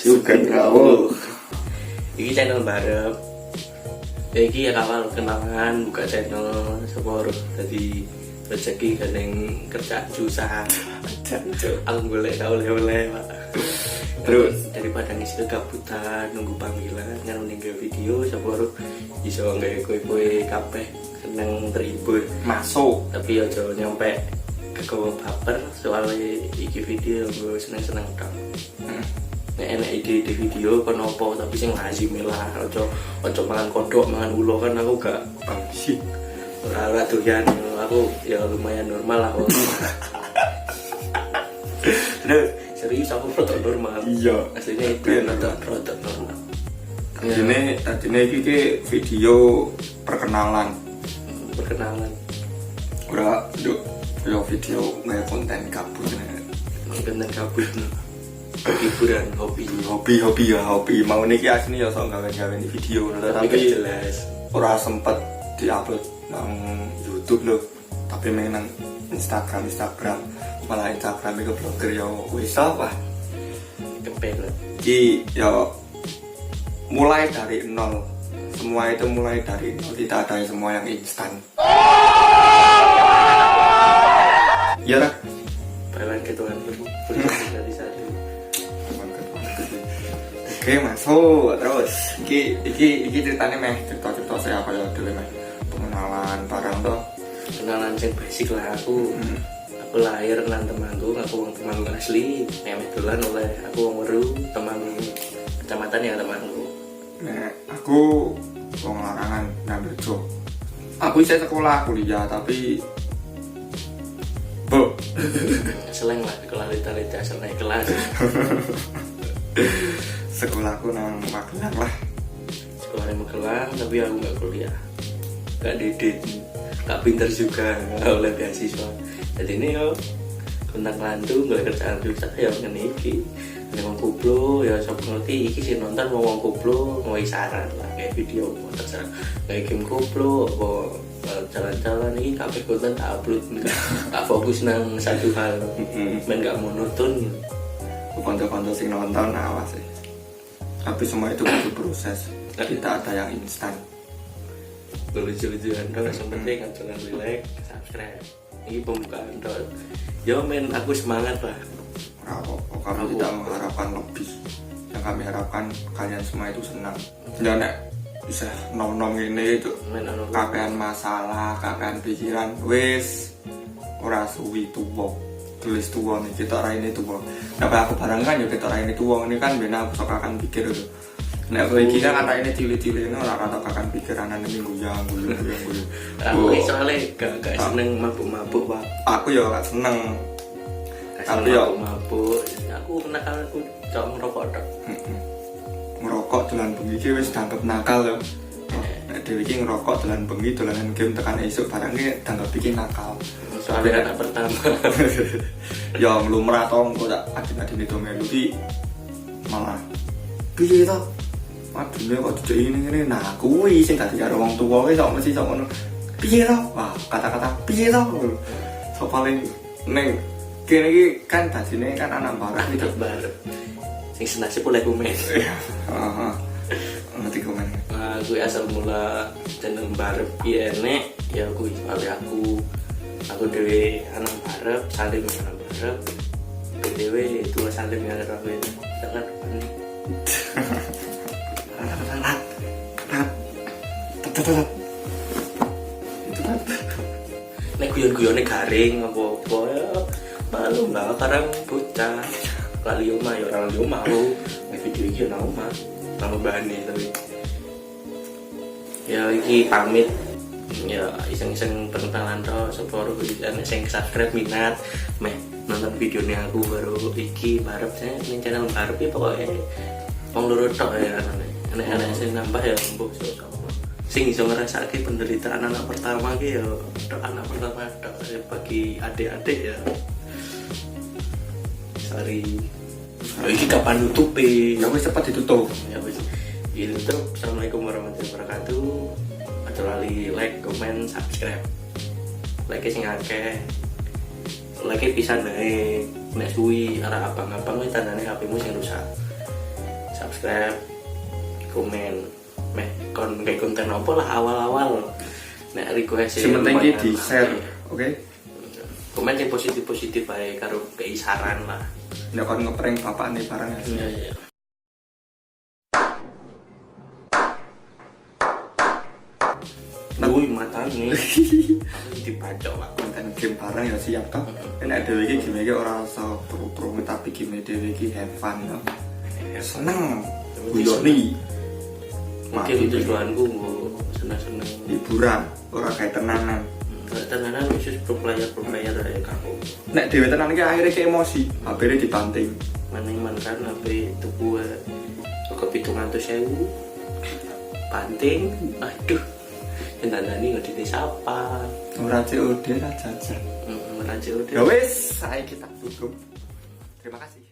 Sugan kau. Iki channel barep. Iki ya awal kenalan buka channel seporo. Jadi rezeki gandeng kerja susah. Aku boleh kau oleh-oleh, Pak. Terus daripada ngisi kegabutan nunggu panggilan kan mending video seporo iso nggawe kowe kabeh seneng terhibur. Masuk. Tapi aja nyampe kegawa baper soalnya iki video gue seneng-seneng tok. Enak ide video kan apa tapi sing lazim lah ojo mangan kodok mangan ulo kan aku gak bangsi ora doyan aku ya lumayan normal lah. Terus serius aku produk normal. Iya aslinya itu produk normal. Tadinya iki video perkenalan ora yo video nggak konten kabut hiburan hobi mau niki asli ya sok gawe video tapi jelas ora sempet diupload nang YouTube loh tapi main nang Instagram malah Instagram itu blogger ya wis apa kepel iki ya mulai dari nol, semua itu mulai dari nol, tidak ada semua yang instan ya lah balan ke Tuhan dari satu. Oke masuk terus iki ceritanya cerita saya apa ya dulu pengenalan barang tuh kenalan yang basic lah aku lahir nang temanku aku wong temanku asli emeh dolan oleh aku wong weru teman kecamatan ya temanku. Nah aku wong larangan ngambil job aku bisa sekolah kuliah tapi seleng lah kelas seleng kelas sekolahku nang Magelang lah. Sekolahnya Magelang tapi aku nggak kuliah, nggak didik, nggak pinter juga, nggak oleh beasiswa. Jadi ini yo kontak lantu nggak kerjaan susah ya ngeniki. Ada mau kuplo ya sob ngerti iki sih nonton mau kuplo mau isaran lah kayak video terserah kayak game kuplo apa jalan-jalan ini kabeh konten tak upload nggak fokus nang satu hal, men nggak monoton. Konten-konten sing nonton awas sih. Tapi semua itu butuh proses. Tidak ada yang instan. Lucu-lucuan dong, yang penting jangan like, subscribe. Ini pembukaan dong. Yo men, aku semangat lah. Kami tidak mengharapkan lebih. Yang kami harapkan kalian semua itu senang. Ya nek bisa nom-nom ini itu kakean masalah, kakean pikiran. Wis ora suwi tuwa. Tulis tua nih kita orang ini tua. Nah aku barangkan ya kita orang ini tua ini kan benar aku sok akan pikir itu. Nah aku iki kan kata ini cilik-cilik ini orang kata akan pikir anak ini guyang. Aku soalnya gak seneng mabuk-mabuk Pak. Aku ya gak seneng. Tapi ya mabuk. Aku nakal aku cok ngerokok tok. Ngerokok dolan bengi iki wis dianggap nakal ya. Nek dhewe iki ngerokok dolan bengi dolanan game tekan esuk barang iki dianggap bikin nakal. Soalnya anak pertama. Ya lumrah toh engko tak adine itu melu ki malah piye to? Adine kok dijek ngene. Nah, kuwi sing dadi karo wong tuwa ki sok mesti sok ngono. Piye to? Wah, kata-kata piye to? Sok paling ning kene iki kan dadine kan anak barang iki bareng. Sing senasib oleh komen. Heeh. Ngerti komen. Nah, gue asal mula channel barep ki enek ya kuwi soalnya aku dewe anak barep salim anak barep dewe itu salim ya rawe sangat ini nek guyon-guyone garing apa-apa ya malu lah karang bocah kali omah ya orang yo mau video iki nang omah nang bahane tapi ya iki pamit ya iseng-iseng perkenalan toh seporo sing subscribe minat meh nonton videonya aku baru iki barep saya ning channel barep ya pokoknya wong loro tok ya anak-anak sing nambah ya mbok sing iso ngrasake penderitaan anak pertama ki ya anak pertama tok bagi adik-adik ya sorry Iki kapan nutupi? Ya wis cepat ditutup. Ya wis. Ditutup. Assalamualaikum warahmatullahi wabarakatuh. Aja lali like, comment, subscribe. Like sing akeh. Like pisan bae. Nek suwi arah abang-abang kuwi tandane HP-mu sing rusak. Subscribe, komen, meh kon kayak konten apa lah awal-awal. Nek request Sing penting di share, oke? Komen yang positif-positif bae karo keisaran lah. Nek kon ngeprank bapakne barang ya. Iya. Wih mata nih. Dibacok lah. Konten game barang ya siap toh. Nek dhewe iki game iki ora usah pro-pro tapi game dhewe iki have fun toh. Seneng. Guyoni. Mungkin tujuanku nggo seneng-seneng Hiburan, ora kayak tenanan. tenanan khusus pro player dari kamu. Nek dhewe tenan iki akhirnya ke emosi, HP-ne dibanting. Maning kan HP tuku ke 700.000 banting, aduh. Tandani ngedite siapa? Ora COD ra jajan. Ora COD. Ya wis, saiki kita tutup. Terima kasih.